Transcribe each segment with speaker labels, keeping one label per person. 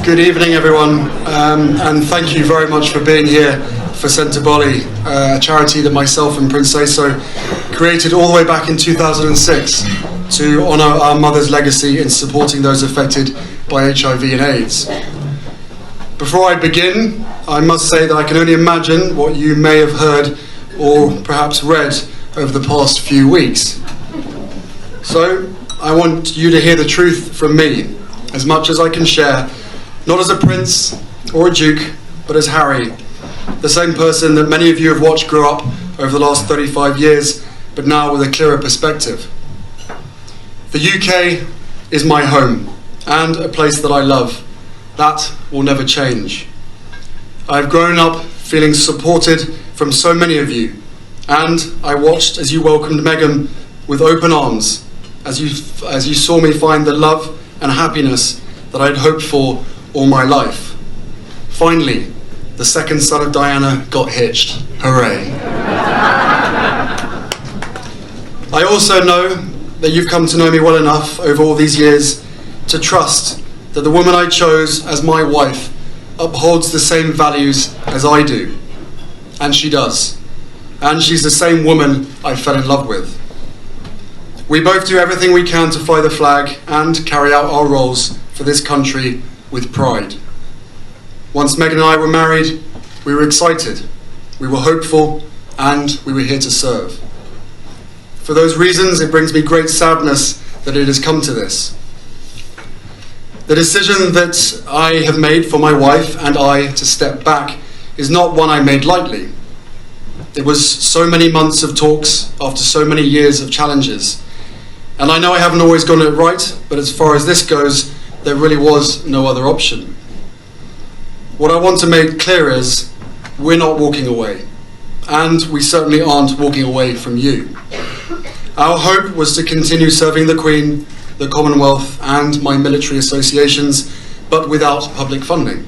Speaker 1: Good evening, everyone, and thank you very much for being here for SENTEBALE, a charity that myself and Prince Eso created all the way back in 2006 to honour our mother's legacy in supporting those affected by HIV and AIDS. Before I begin, I must say that I can only imagine what you may have heard or perhaps read over the past few weeks. So, I want you to hear the truth from me, as much as I can share, not as a prince or a duke, but as Harry, the same person that many of you have watched grow up over the last 35 years, but now with a clearer perspective. The UK is my home, and a place that I love. That will never change. I've grown up feeling supported from so many of you, and I watched as you welcomed Meghan with open arms, as you saw me find the love and happiness that I'd hoped for all my life. Finally, the second son of Diana got hitched. Hooray. I also know that you've come to know me well enough over all these years to trust that the woman I chose as my wife upholds the same values as I do. And she does. And she's the same woman I fell in love with. We both do everything we can to fly the flag and carry out our roles for this country with pride. Once Meghan and I were married, we were excited, we were hopeful, and we were here to serve. For those reasons, it brings me great sadness that it has come to this. The decision that I have made for my wife and I to step back is not one I made lightly. It was so many months of talks after so many years of challenges. And I know I haven't always gotten it right, but as far as this goes, there really was no other option. What I want to make clear is, we're not walking away, and we certainly aren't walking away from you. Our hope was to continue serving the Queen, the Commonwealth, and my military associations, but without public funding.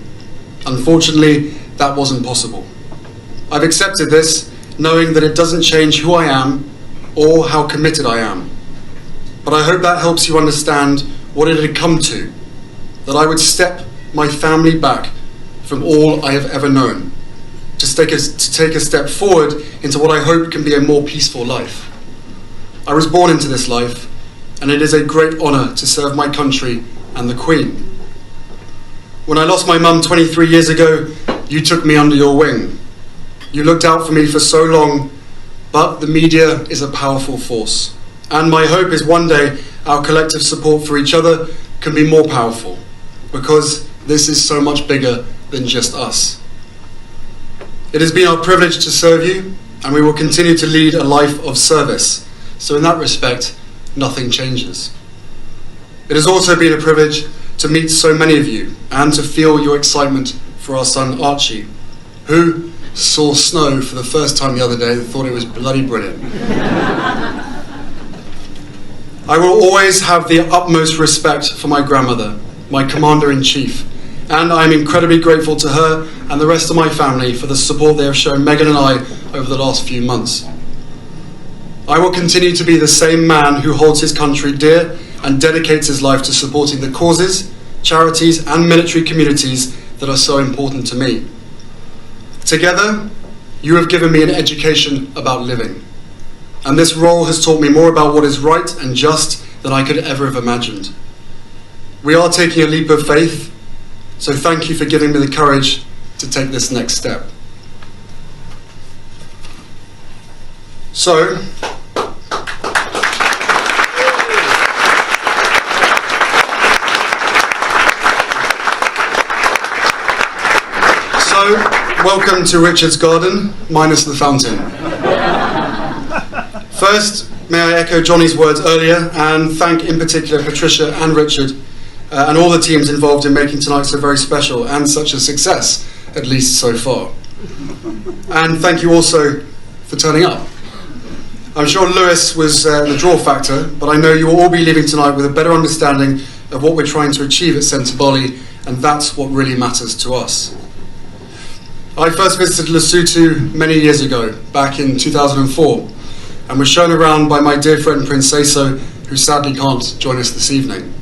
Speaker 1: Unfortunately, that wasn't possible. I've accepted this, knowing that it doesn't change who I am or how committed I am. But I hope that helps you understand what it had come to, that I would step my family back from all I have ever known, to take a step forward into what I hope can be a more peaceful life. I was born into this life, and it is a great honour to serve my country and the Queen. When I lost my mum 23 years ago, you took me under your wing. You looked out for me for so long, but the media is a powerful force. And my hope is one day our collective support for each other can be more powerful, because this is so much bigger than just us. It has been our privilege to serve you, and we will continue to lead a life of service. So in that respect, nothing changes. It has also been a privilege to meet so many of you and to feel your excitement for our son Archie, who saw snow for the first time the other day and thought it was bloody brilliant. I will always have the utmost respect for my grandmother, my Commander-in-Chief, and I am incredibly grateful to her and the rest of my family for the support they have shown Meghan and I over the last few months. I will continue to be the same man who holds his country dear and dedicates his life to supporting the causes, charities and military communities that are so important to me. Together, you have given me an education about living. And this role has taught me more about what is right and just than I could ever have imagined. We are taking a leap of faith, so thank you for giving me the courage to take this next step. So, welcome to Richard's garden, minus the fountain. First, may I echo Johnny's words earlier and thank in particular Patricia and Richard and all the teams involved in making tonight so very special and such a success, at least so far. And thank you also for turning up. I'm sure Lewis was the draw factor, but I know you will all be leaving tonight with a better understanding of what we're trying to achieve at SENTEBALE, and that's what really matters to us. I first visited Lesotho many years ago, back in 2004, and was shown around by my dear friend Prince Eso, who sadly can't join us this evening.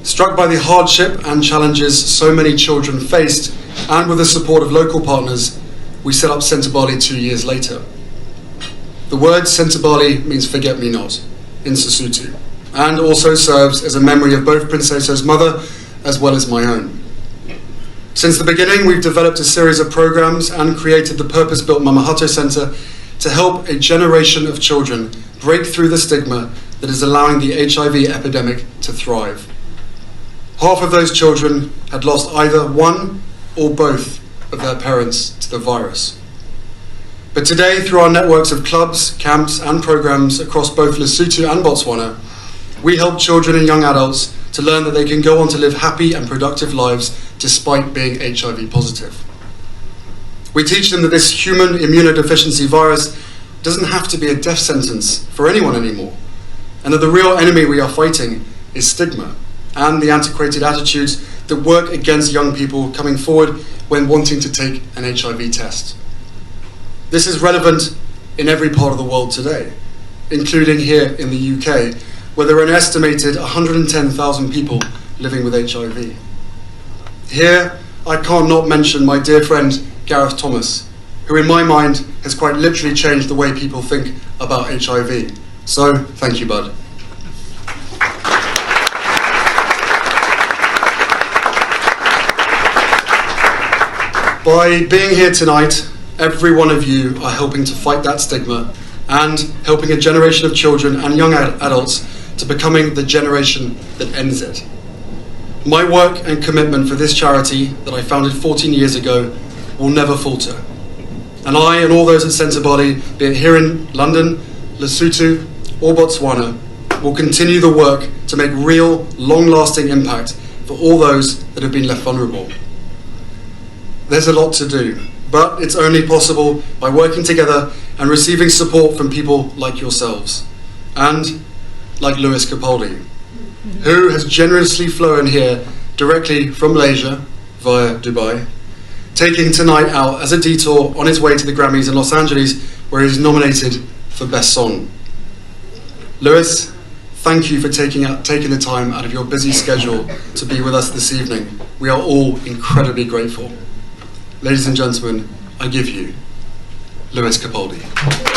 Speaker 1: Struck by the hardship and challenges so many children faced, and with the support of local partners, we set up SENTEBALE 2 years later. The word SENTEBALE means forget-me-not in Sesotho, and also serves as a memory of both Princesa's mother as well as my own. Since the beginning, we've developed a series of programs and created the purpose-built Mamahato Centre to help a generation of children break through the stigma that is allowing the HIV epidemic to thrive. Half of those children had lost either one or both of their parents to the virus. But today, through our networks of clubs, camps and programs across both Lesotho and Botswana, we help children and young adults to learn that they can go on to live happy and productive lives despite being HIV positive. We teach them that this human immunodeficiency virus doesn't have to be a death sentence for anyone anymore, and that the real enemy we are fighting is stigma and the antiquated attitudes that work against young people coming forward when wanting to take an HIV test. This is relevant in every part of the world today, including here in the UK, where there are an estimated 110,000 people living with HIV. Here, I can't not mention my dear friend Gareth Thomas, who in my mind has quite literally changed the way people think about HIV. So, thank you, bud. By being here tonight, every one of you are helping to fight that stigma and helping a generation of children and young adults to becoming the generation that ends it. My work and commitment for this charity that I founded 14 years ago will never falter. And I and all those at SENTEBALE, be it here in London, Lesotho or Botswana, will continue the work to make real, long-lasting impact for all those that have been left vulnerable. There's a lot to do, but it's only possible by working together and receiving support from people like yourselves, and like Lewis Capaldi, who has generously flown here directly from Malaysia via Dubai, taking tonight out as a detour on his way to the Grammys in Los Angeles, where he's nominated for Best Song. Lewis, thank you for taking the time out of your busy schedule to be with us this evening. We are all incredibly grateful. Ladies and gentlemen, I give you Lewis Capaldi.